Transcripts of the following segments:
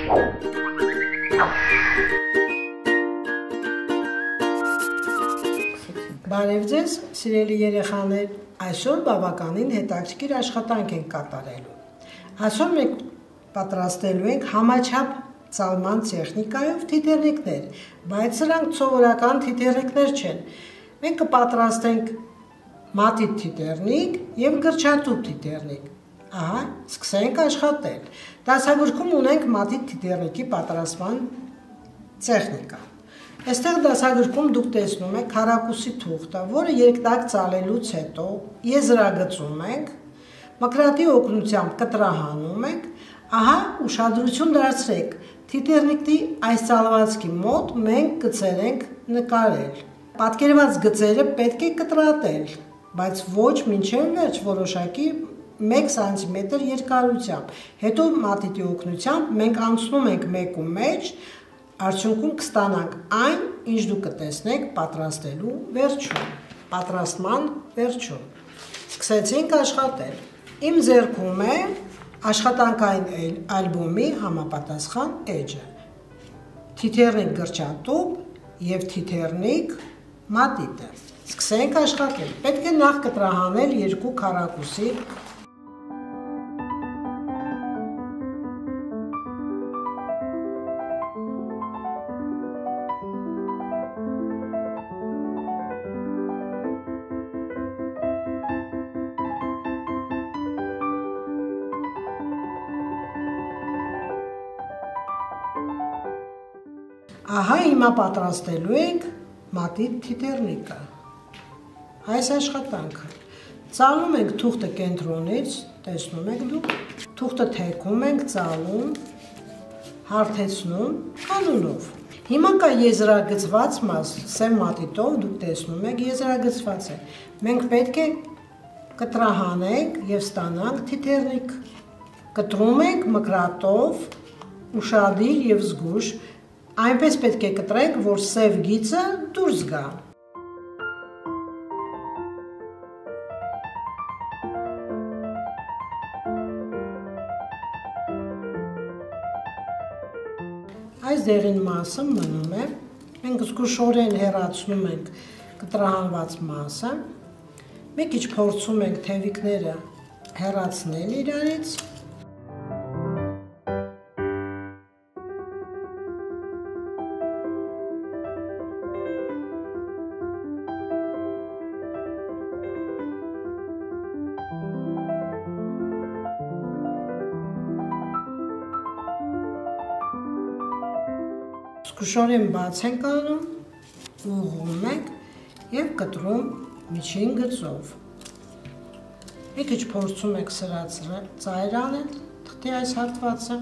Բարև ձեզ, սիրելի երեխաներ, այսօր բավականին հետաքրքիր աշխատանք ենք կատարելու։ Այսօր մենք պատրաստելու ենք համաչափ ծալման տեխնիկայով թիթեռնիկներ, բայց սրանք սովորական թիթեռնիկներ չեն։ Մենք կպատրաստենք մատիտ թիթեռնիկ և գրչատուփ թիթեռնիկ։ Ահա, սկսենք աշխատել։ Դասագրքում ունենք մատիտ թիթեռնիկի պատրաստման տեխնիկա։ Այստեղ դասագրքում դուք տեսնում եք քառակուսի թուղթը, որը երկտակ ծալելուց հետո եզրագծում ենք, մկրատի օգնությամբ կտրահանում ենք, ահա ուշադրություն դարձրեք, թիթեռնիկի այս ծալվածքի մոտ մենք գծեր ենք նկարել։ Պատկերված գծերը պետք է կտրատել, բայց ոչ մինչև վերջ որոշակի 1 սանտիմետր երկարությամբ։ Հետո մատիտի օգնությամբ մենք անցնում ենք մեկու մեջ, արդյունքում կստանանք այն, ինչ դուք կտեսնեք պատրաստելու վերջում, պատրաստման վերջում։ Սկսեցինք աշխատել։ Իմ ձեռքում է աշխատանքային ալբոմի համապատասխան էջը։ Թիթեռնիկ գրչատուփ և թիթեռնիկ մատիտը։ Սկսենք աշխատել։ Պետք է նախ կտրահանել երկու քառակուսի Ահա հիմա պատրաստելու ենք մատիտ թիթեռնիկը, այս աշխատանքը, ծալում ենք թուղթը կենտրոնից, տեսնում եք դուք, թուղթը թեքում ենք, ծալում, հարթեցնում, կանոնով։ Հիմա կա եզրագծված մաս, սև մատիտով դուք տեսնում եք եզրագծված է, մենք պետք է կտրահանենք և ստանանք թիթեռնիկ, կտրում ենք մկրատով, ուշադիր և զգույշ, այնպես պետք է կտրենք, որ սև գիծը դուրս գա։ Այս դեղին մասը մնում է, մենք զգուշորեն հեռացնում ենք կտրահանված մասը, մի քիչ փորձում ենք թևիկները հեռացնել իրարից, զգուշորեն բաց ենք անում, ուղղում ենք և կտրում միջին գծով։ Մի քիչ փորձում եք սրած ծայր անել թղթի այս հատվածը,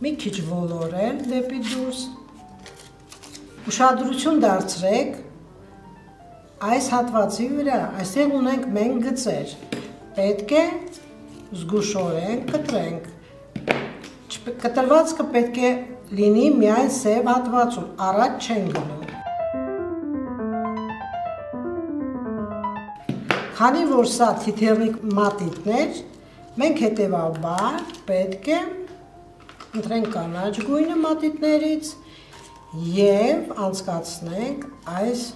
մի քիչ ոլորել դեպի դուրս, ուշադրություն դարձրեք այս հատվածի վրա, այստեղ ունենք մենք գծեր, պետք է զգուշորեն կտրենք, կտրվածքը պետք է լինի միայն սև հատվածում, առաջ չեն գնում։ Քանի որ սա թիթեռնիկ մատիտներ, մենք հետևաբար պետք է ընտրենք կանաչ գույնը մատիտներից և անցկացնենք այս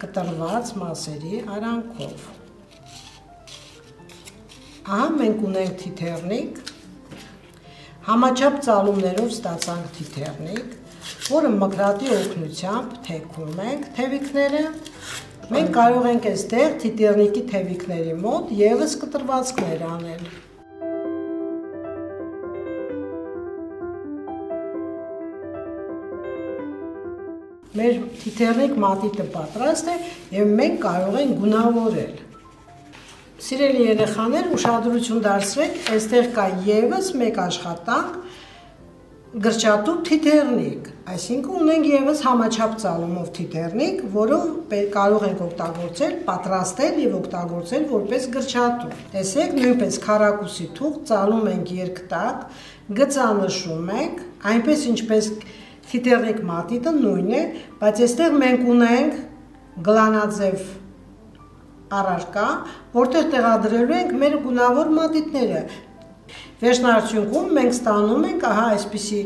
կտրված մասերի արանքով։ Ահա մենք ունենք թիթեռնիկ, համաչափ ծալումներով ստացանք թիթեռնիկ, որը մկրատի օգնությամբ թեքում ենք թևիկները, մենք կարող ենք այստեղ թիթեռնիկի թևիկների մոտ ևս կտրվածքներ անել։ Մեր թիթեռնիկ մատիտը պատրաստ է և մենք կարող ենք գունավորել։ Սիրելի երեխաներ, ուշադրություն դարձրեք, այստեղ կա ևս մեկ աշխատանք գրչատուփ թիթեռնիկ, այսինքն ունենք ևս համաչափ ծալումով թիթեռնիկ, որով կարող ենք օգտագործել, պատրաստել և օգտագործել որպես գրչատուփ։ Տեսեք, նույնպես քառակուսի թուղթ ծալում ենք երկտակ, գծանշում ենք, այնպես ինչպես թիթեռնիկ մատիտը նույն է, բայց այստեղ մենք ունենք գլանաձև առարկա, որտեղ տեղադրելու ենք մեր գունավոր մատիտները, Վերջնարդյունքում մենք ստանում ենք ահա այսպիսի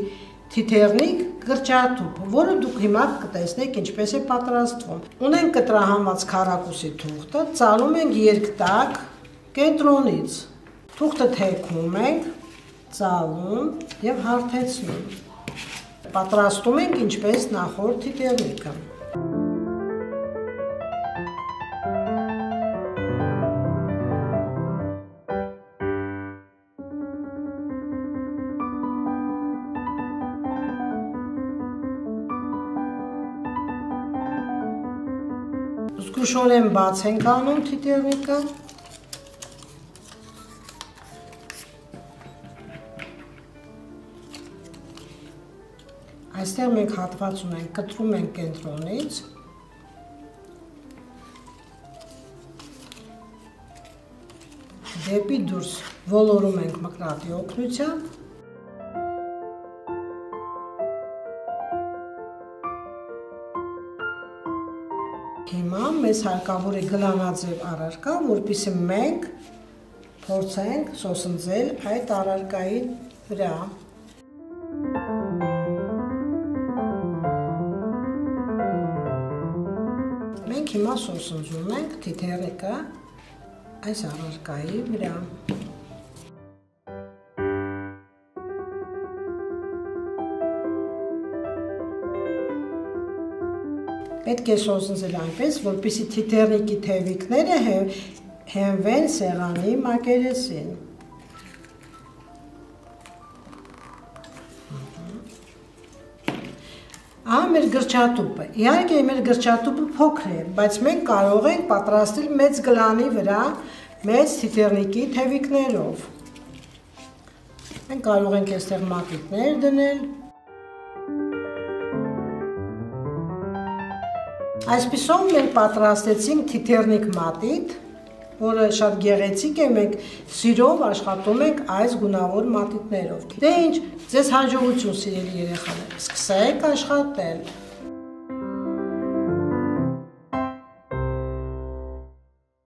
թիթեռնիկ գրճատուփ, որը դուք հիմա կտեսնեք ինչպես է պատրաստվում։ Ունենք կտրահանված քառակուսի թուղթը, ծալում ենք երկտակ կենտրոնից։ Թուղթը թեքում ենք, ծալում եւ հարթեցնում։ Պատրաստում ենք ինչպես նախորդ թիթեռնիկը։ Զգուշորեն բաց ենք անում թիթեռնիկը։ Այստեղ մենք հատված ունենք, կտրում ենք կենտրոնից։ Դեպի դուրս ոլորում ենք մկրատի օգնությամբ։ Հիմա մեզ հարկավոր է գլանաձև առարկա, որպեսզի մենք փորձենք սոսնձել այդ առարկայի վրա։ Մենք հիմա սոսնձում ենք թիթեռնիկը այս առարկայի վրա։ Պետք է սոսնձել այնպես, որպեսզի թիթեռնիկի թևիկները հենվեն սեղանի մակերեսին։ Ահա մեր գրճատուփը։ Իհարկե մեր գրճատուփը փոքր է, բայց մենք կարող ենք պատրաստել մեծ գլանի վրա մեծ թիթեռնիկի թևիկներով։ Մենք կարող ենք այստեղ մատիտներ դնել։ Այսպիսով մենք պատրաստեցինք թիթեռնիկ մատիտ, որը շատ գեղեցիկ է, մենք սիրով աշխատում ենք այս գունավոր մատիտներով։ Դե ինչ, ձեզ հաջողություն սիրելի երեխաներ, սկսեք աշխատել։